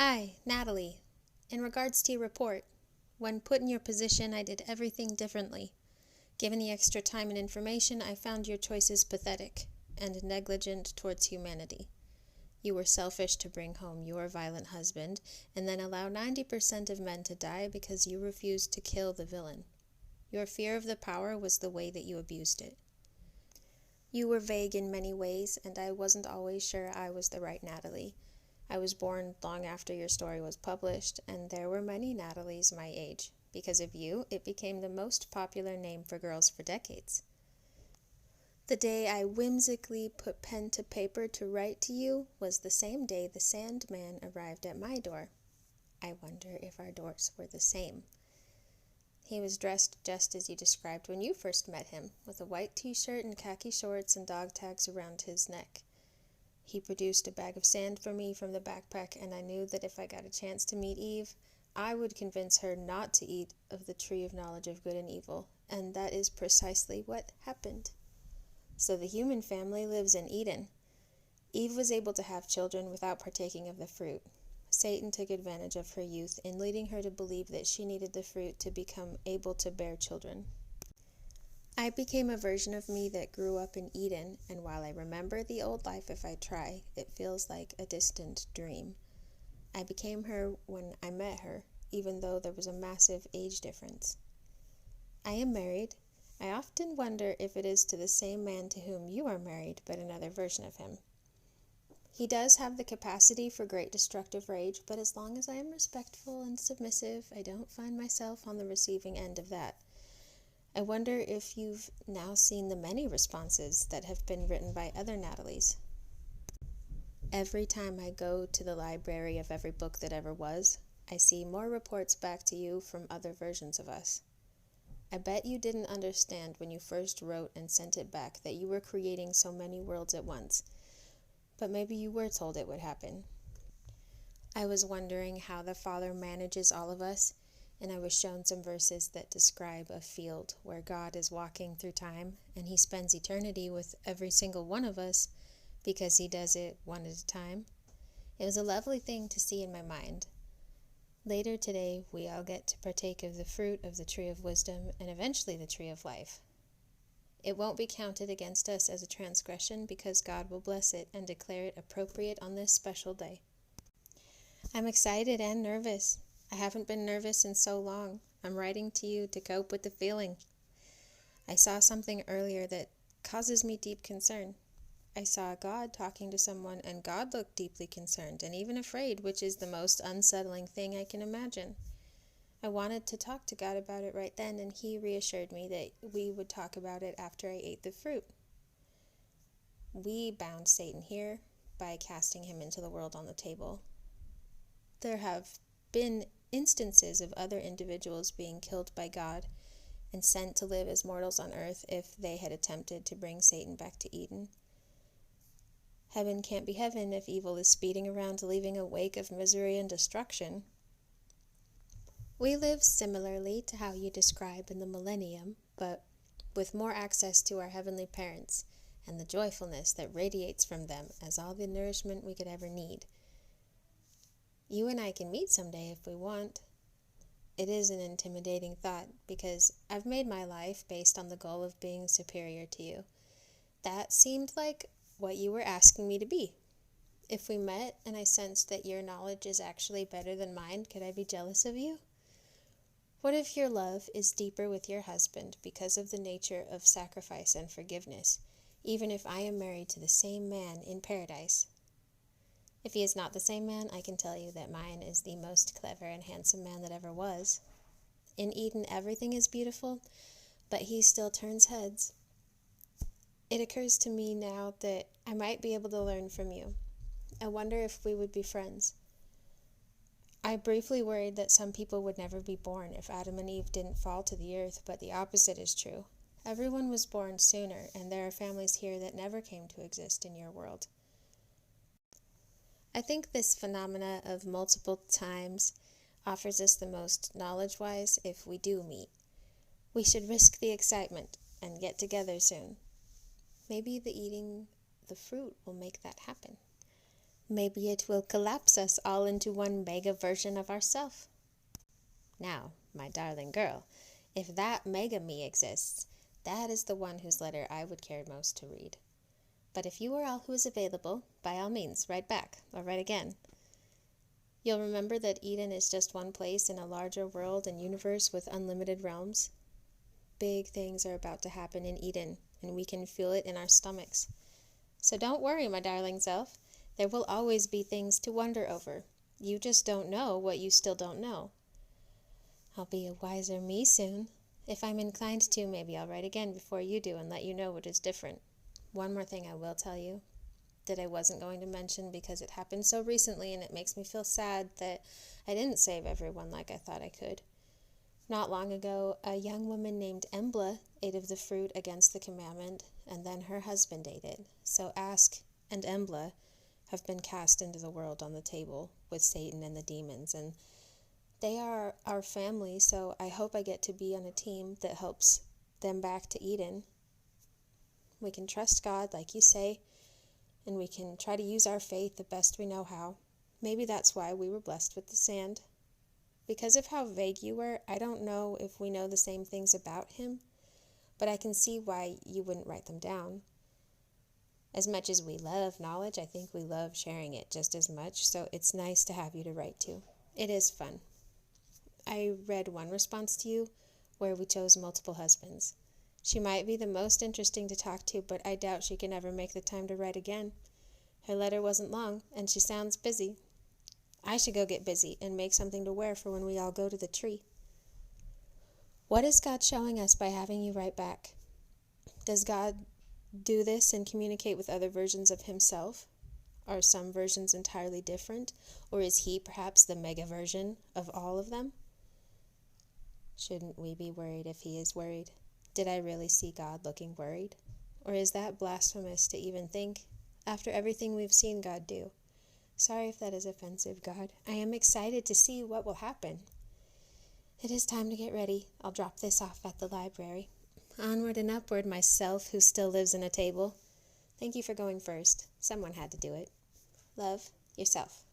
Hi, Natalie. In regards to your report, when put in your position, I did everything differently. Given the extra time and information, I found your choices pathetic and negligent towards humanity. You were selfish to bring home your violent husband and then allow 90% of men to die because you refused to kill the villain. Your fear of the power was the way that you abused it. You were vague in many ways, and I wasn't always sure I was the right Natalie. I was born long after your story was published, and there were many Natalies my age. Because of you, it became the most popular name for girls for decades. The day I whimsically put pen to paper to write to you was the same day the Sandman arrived at my door. I wonder if our doors were the same. He was dressed just as you described when you first met him, with a white t-shirt and khaki shorts and dog tags around his neck. He produced a bag of sand for me from the backpack, and I knew that if I got a chance to meet Eve, I would convince her not to eat of the tree of knowledge of good and evil, and that is precisely what happened. So the human family lives in Eden. Eve was able to have children without partaking of the fruit. Satan took advantage of her youth in leading her to believe that she needed the fruit to become able to bear children. I became a version of me that grew up in Eden, and while I remember the old life if I try, it feels like a distant dream. I became her when I met her, even though there was a massive age difference. I am married. I often wonder if it is to the same man to whom you are married, but another version of him. He does have the capacity for great destructive rage, but as long as I am respectful and submissive, I don't find myself on the receiving end of that. I wonder if you've now seen the many responses that have been written by other Natalies. Every time I go to the library of every book that ever was, I see more reports back to you from other versions of us. I bet you didn't understand when you first wrote and sent it back that you were creating so many worlds at once, but maybe you were told it would happen. I was wondering how the Father manages all of us, and I was shown some verses that describe a field where God is walking through time, and he spends eternity with every single one of us because he does it one at a time. It was a lovely thing to see in my mind. Later today, we all get to partake of the fruit of the tree of wisdom and eventually the tree of life. It won't be counted against us as a transgression because God will bless it and declare it appropriate on this special day. I'm excited and nervous. I haven't been nervous in so long. I'm writing to you to cope with the feeling. I saw something earlier that causes me deep concern. I saw God talking to someone, and God looked deeply concerned and even afraid, which is the most unsettling thing I can imagine. I wanted to talk to God about it right then, and he reassured me that we would talk about it after I ate the fruit. We bound Satan here by casting him into the world on the table. There have been instances of other individuals being killed by God and sent to live as mortals on earth if they had attempted to bring Satan back to Eden. Heaven can't be heaven if evil is speeding around leaving a wake of misery and destruction. We live similarly to how you describe in the millennium, but with more access to our heavenly parents and the joyfulness that radiates from them as all the nourishment we could ever need. You and I can meet someday if we want. It is an intimidating thought because I've made my life based on the goal of being superior to you. That seemed like what you were asking me to be. If we met and I sensed that your knowledge is actually better than mine, could I be jealous of you? What if your love is deeper with your husband because of the nature of sacrifice and forgiveness, even if I am married to the same man in paradise? If he is not the same man, I can tell you that mine is the most clever and handsome man that ever was. In Eden, everything is beautiful, but he still turns heads. It occurs to me now that I might be able to learn from you. I wonder if we would be friends. I briefly worried that some people would never be born if Adam and Eve didn't fall to the earth, but the opposite is true. Everyone was born sooner, and there are families here that never came to exist in your world. I think this phenomena of multiple times offers us the most knowledge-wise if we do meet. We should risk the excitement and get together soon. Maybe the eating the fruit will make that happen. Maybe it will collapse us all into one mega version of ourself. Now, my darling girl, if that mega me exists, that is the one whose letter I would care most to read. But if you are all who is available, by all means, write back, or write again. You'll remember that Eden is just one place in a larger world and universe with unlimited realms. Big things are about to happen in Eden, and we can feel it in our stomachs. So don't worry, my darling self. There will always be things to wonder over. You just don't know what you still don't know. I'll be a wiser me soon. If I'm inclined to, maybe I'll write again before you do and let you know what is different. One more thing I will tell you that I wasn't going to mention because it happened so recently and it makes me feel sad that I didn't save everyone like I thought I could. Not long ago, a young woman named Embla ate of the fruit against the commandment, and then her husband ate it. So Ask and Embla have been cast into the world on the table with Satan and the demons, and they are our family, so I hope I get to be on a team that helps them back to Eden. We can trust God, like you say, and we can try to use our faith the best we know how. Maybe that's why we were blessed with the sand. Because of how vague you were, I don't know if we know the same things about him, but I can see why you wouldn't write them down. As much as we love knowledge, I think we love sharing it just as much, so it's nice to have you to write to. It is fun. I read one response to you where we chose multiple husbands. She might be the most interesting to talk to, but I doubt she can ever make the time to write again. Her letter wasn't long, and she sounds busy. I should go get busy and make something to wear for when we all go to the tree. What is God showing us by having you write back? Does God do this and communicate with other versions of himself? Are some versions entirely different? Or is he perhaps the mega version of all of them? Shouldn't we be worried if he is worried? Did I really see God looking worried? Or is that blasphemous to even think after everything we've seen God do? Sorry if that is offensive, God. I am excited to see what will happen. It is time to get ready. I'll drop this off at the library. Onward and upward, myself who still lives in a table. Thank you for going first. Someone had to do it. Love, yourself.